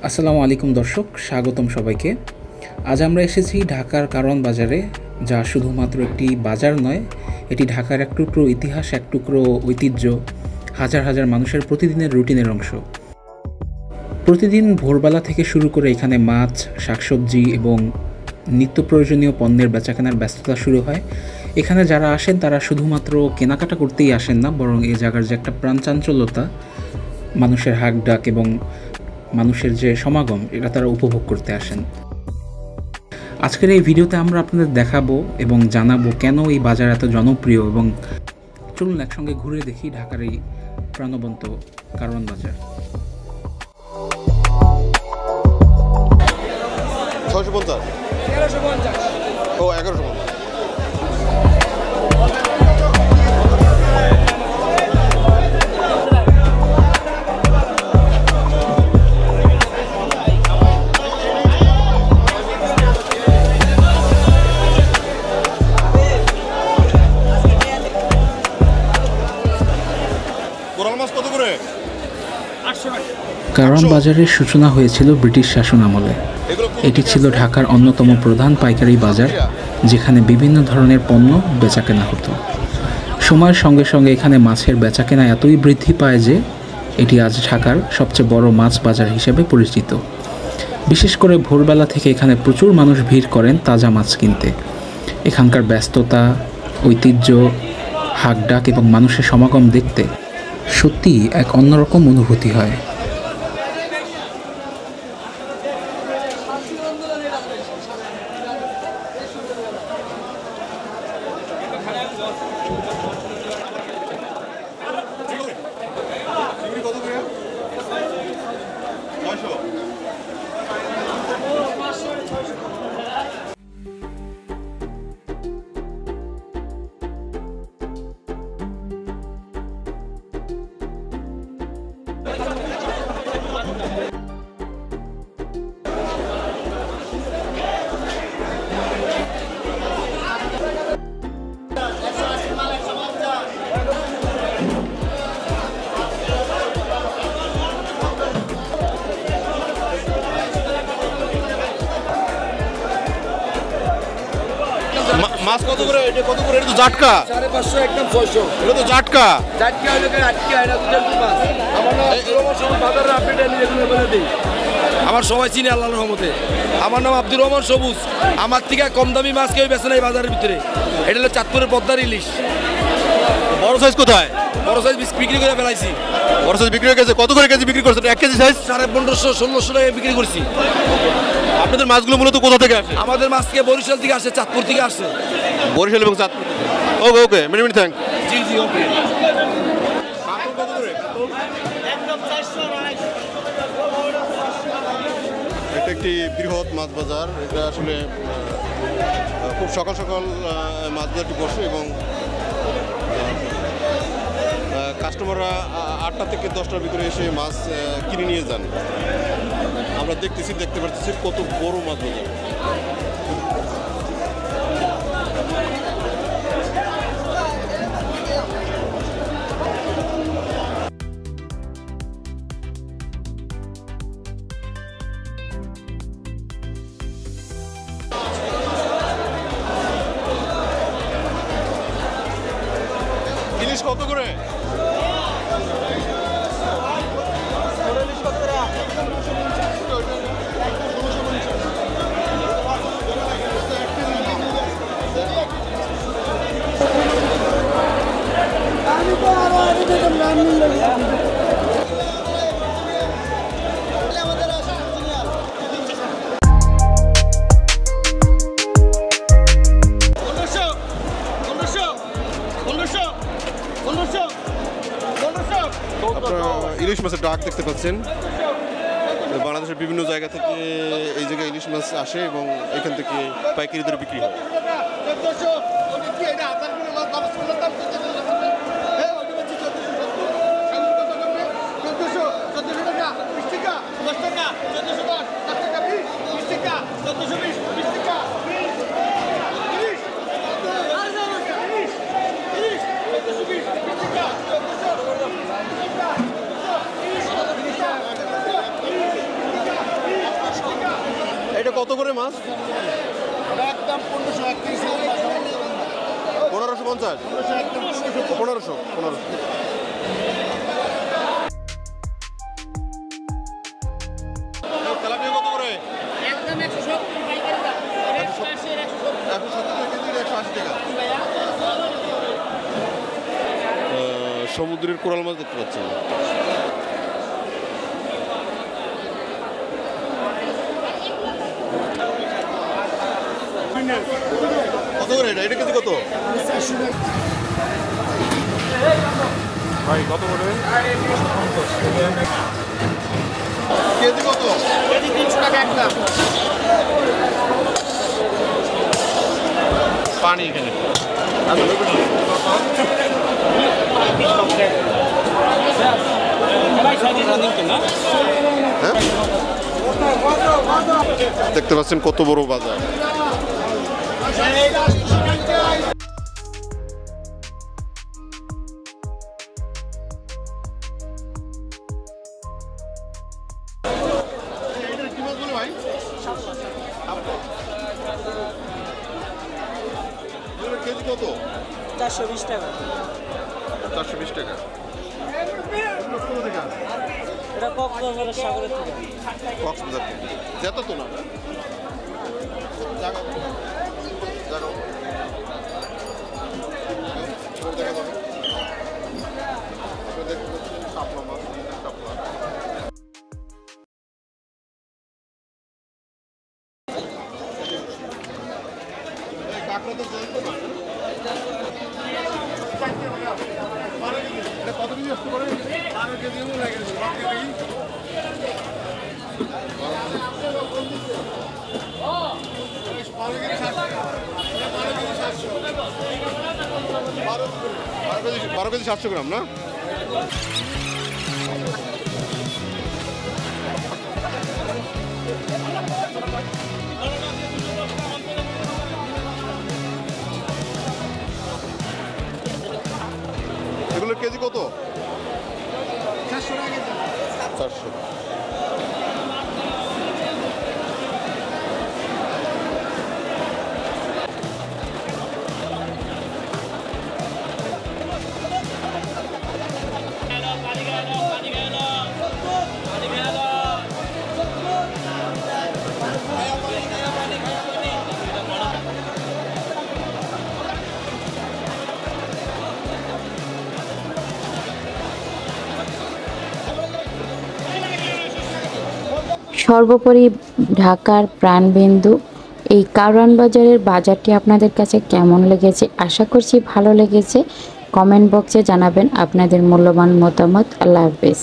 আসসালামু আলাইকুম দর্শক, স্বাগতম সবাইকে। আজ আমরা এসেছি ঢাকার কারওয়ান বাজারে, যা শুধুমাত্র একটি বাজার নয়, এটি ঢাকার এক টুকরো ইতিহাস, এক টুকরো ঐতিহ্য, হাজার হাজার মানুষের প্রতিদিনের রুটিনের অংশ। প্রতিদিন ভোরবেলা থেকে শুরু করে এখানে মাছ, শাকসবজি এবং নিত্য প্রয়োজনীয় পণ্যের বেচাকেনার ব্যস্ততা শুরু হয়। এখানে যারা আসেন তারা শুধুমাত্র কেনাকাটা করতেই আসেন না, বরং এই জায়গার যে একটা প্রাণচাঞ্চল্যতা, মানুষের হাক ডাক এবং মানুষের যে সমাগম, এটা তারা উপভোগ করতে আসেন। আজকের এই ভিডিওতে আমরা আপনাদের দেখাবো এবং জানাবো কেন এই বাজার এত জনপ্রিয়, এবং চলুন একসঙ্গে ঘুরে দেখি ঢাকার এই প্রাণবন্ত কারওয়ান বাজার। 650 1150 ও 1150। কারওয়ান বাজারের সূচনা হয়েছিল ব্রিটিশ শাসন আমলে। এটি ছিল ঢাকার অন্যতম প্রধান পাইকারি বাজার, যেখানে বিভিন্ন ধরনের পণ্য বেচাকেনা হতো। সময়ের সঙ্গে সঙ্গে এখানে মাছের বেচাকেনা এতই বৃদ্ধি পায় যে এটি আজ ঢাকার সবচেয়ে বড় মাছ বাজার হিসেবে পরিচিত। বিশেষ করে ভোরবেলা থেকে এখানে প্রচুর মানুষ ভিড় করেন তাজা মাছ কিনতে। এখানকার ব্যস্ততা, ঐতিহ্য, হাকডাক এবং মানুষের সমাগম দেখতে সত্যিই এক অন্যরকম অনুভূতি হয়। মাছ কত করে? এটা কত করে? এটা তো জাটকা 550 একদম 600। এটা তো জাটকা হলো কেন আটকি হয় না দুধের মাছ। আমার নাম আব্দুর রহমান সবুজ, বাজারের আপডেট আমি এগুলো বলে দিই। আমার সবাই চিনি আল্লাহর রহমতে। আমার নাম আব্দুর রহমান সবুজ। আমার থেকে কম দামি মাছ কেউ বেছে নাই বাজারের ভিতরে। এটা হলো চাঁদপুরের পদ্মার ইলিশ। বড় সাইজ কোথায়? বড় সাইজ বিক্রি করে ফেলাইছি। বড় সাইজ বিক্রি হয়ে গেছে। কত করে কেজি বিক্রি করছেন? 1 কেজি সাইজ 1550 1600 টাকায় বিক্রি করছি। আপনাদের মাছগুলো মূলত কোথা থেকে আসে? আমাদের মাছ থেকে বরিশাল থেকে আসে, চাঁদপুর থেকে আসে। বরিশাল এবং চাঁদপুর। ওকে ওকে, মেনি থ্যাঙ্ক। জি জি ওকে। এটা একটি বৃহৎ মাছ বাজার। এটা আসলে খুব সকাল সকাল মাছ বাজারটি বসে এবং কাস্টমাররা 8টা থেকে 10টার ভিতরে এসে মাছ কিনে নিয়ে যান। আমরা দেখতে পাচ্ছি কত বড় মাছ বাজার। ইলিশ কত করে? ইলিশ মাছের ডাক দেখতে পাচ্ছেন। বাংলাদেশের বিভিন্ন জায়গা থেকে এই জায়গায় ইলিশ মাছ আসে এবং এখান থেকে পাইকারি দরে বিক্রি হয়। এটা কত করে মাছ? একদম 1550। 1550, 1500। তেলাপিয়া কত করে? একদম 170 পাইকারি দাম। 180 কেজি 180 টাকা। সমুদ্রের কোরাল মাছ দেখতে পাচ্ছেন। কত করে এটা? এটা কেজি কত? ভাই কত করে? কেজি কত? কেজি 300 টাকা একদম। পানি এখানে। দেখতে পাচ্ছেন কত বড় বাজার। কেজি কত? 420 টাকা। 420 টাকা। এটা কক্সবাজারের সাগরের থেকে। কক্সবাজার থেকে। যেটা তো না। জায়গা জায়গা কত কেজি আসতে পারে? 12 কেজি লাগে। বারো কেজি 700 গ্রাম না? এগুলোর কেজি কত? 400 টাকা। 400। সর্বোপরি ঢাকার প্রাণবিন্দু এই কারওয়ান বাজারের বাজারটি আপনাদের কাছে কেমন লেগেছে? আশা করছি ভালো লেগেছে। কমেন্ট বক্সে জানাবেন আপনাদের মূল্যবান মতামত। আল্লাহ হাফেজ।